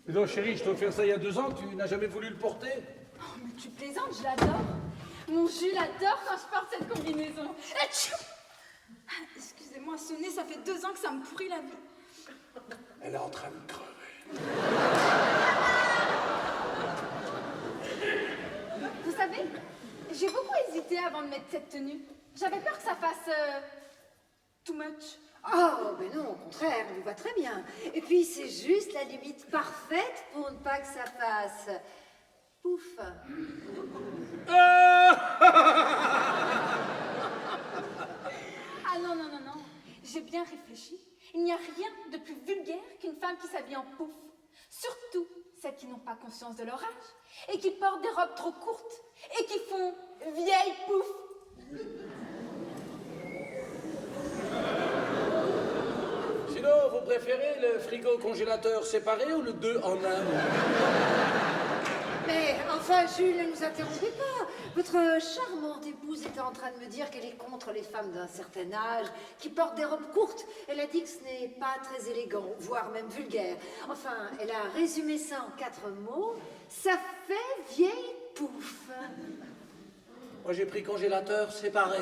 Mais non, chérie, je t'ai offert ça il y a 2 ans, tu n'as jamais voulu le porter? Oh, mais tu plaisantes, je l'adore. Mon Jules adore quand je porte cette combinaison. Atchou! Excusez-moi, ce nez, ça fait 2 ans que ça me pourrit la vie. Elle est en train de crever. Vous savez, j'ai beaucoup hésité avant de mettre cette tenue. J'avais peur que ça fasse... too much. Oh, ben non, au contraire, on vous va très bien. Et puis, c'est juste la limite parfaite pour ne pas que ça fasse... pouf. Ah non, non, non, non. J'ai bien réfléchi. Il n'y a rien de plus vulgaire qu'une femme qui s'habille en pouf. Surtout celles qui n'ont pas conscience de leur âge et qui portent des robes trop courtes et qui font vieille pouf. Sinon, vous préférez le frigo congélateur séparé ou le 2 en 1? Mais enfin, Jules, ne nous interrompez pas. Votre charmante épouse était en train de me dire qu'elle est contre les femmes d'un certain âge qui portent des robes courtes. Elle a dit que ce n'est pas très élégant, voire même vulgaire. Enfin, elle a résumé ça en 4 mots. Ça fait vieille pouf. Moi, j'ai pris congélateur séparé.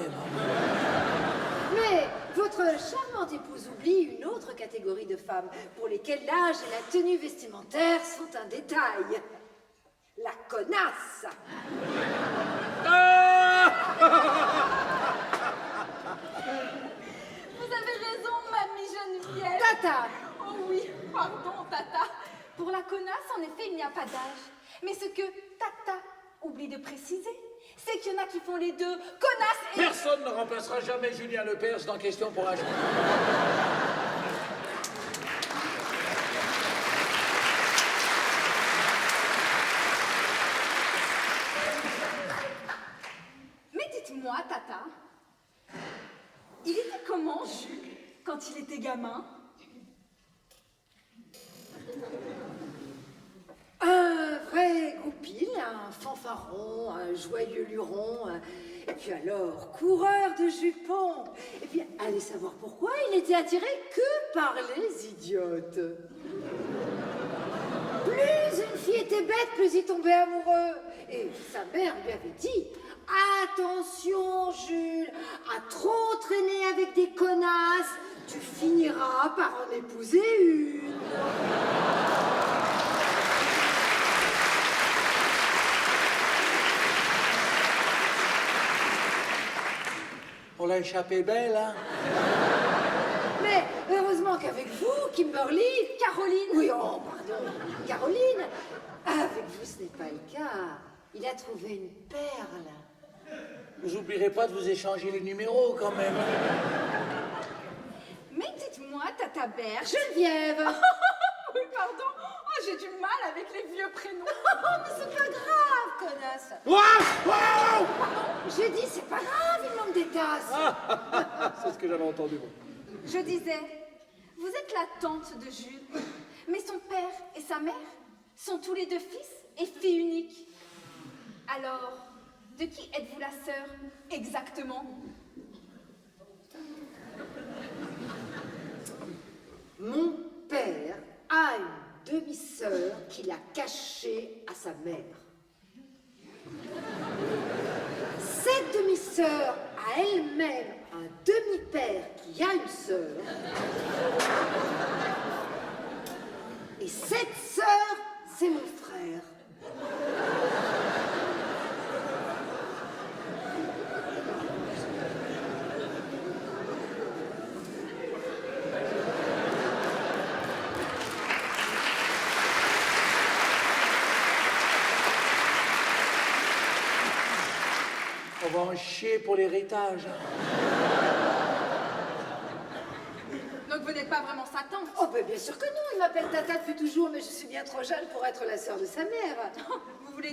Mais votre charmante épouse oublie une autre catégorie de femmes pour lesquelles l'âge et la tenue vestimentaire sont un détail. La connasse. Vous avez raison, mamie Geneviève. Tata. Oh oui, pardon, Tata. Pour la connasse, en effet, il n'y a pas d'âge. Mais ce que Tata oublie de préciser, c'est qu'il y en a qui font les deux, connasse et... Personne ne remplacera jamais Julien Lepers dans Question pour âge. Mais dites-moi, Tata, il était comment, Jules, quand il était gamin? Un vrai goupil, un fanfaron, un joyeux luron, et puis alors, coureur de jupons. Et puis, allez savoir pourquoi, il n'était attiré que par les idiotes. Plus une fille était bête, plus il tombait amoureux. Et sa mère lui avait dit, attention Jules, à trop traîner avec des connasses, tu finiras par en épouser une. On l'a échappé belle, hein? Mais heureusement qu'avec vous, Kimberly... Caroline. Oui, oh, pardon, Caroline, avec vous, ce n'est pas le cas. Il a trouvé une perle. Vous oublierez pas de vous échanger les numéros, quand même. Mais dites-moi, Tata Berge... Geneviève. Oui, pardon. Oh, j'ai du mal avec les vieux prénoms. Oh, mais c'est pas grave, connasse. Wow! Wow! J'ai dit, c'est pas grave, il manque des tasses. C'est ce que j'avais entendu, moi. Je disais, vous êtes la tante de Jules, mais son père et sa mère sont tous les deux fils et filles uniques. Alors, de qui êtes-vous la sœur exactement? Mon père a une demi-sœur qu'il a cachée à sa mère. Cette demi-sœur a elle-même un demi-père qui a une sœur. Et cette sœur, c'est mon frère. On va en chier pour l'héritage. Donc vous n'êtes pas vraiment sa tante? Oh, ben bien sûr que non, il m'appelle Tata depuis toujours, mais je suis bien trop jeune pour être la sœur de sa mère. Vous voulez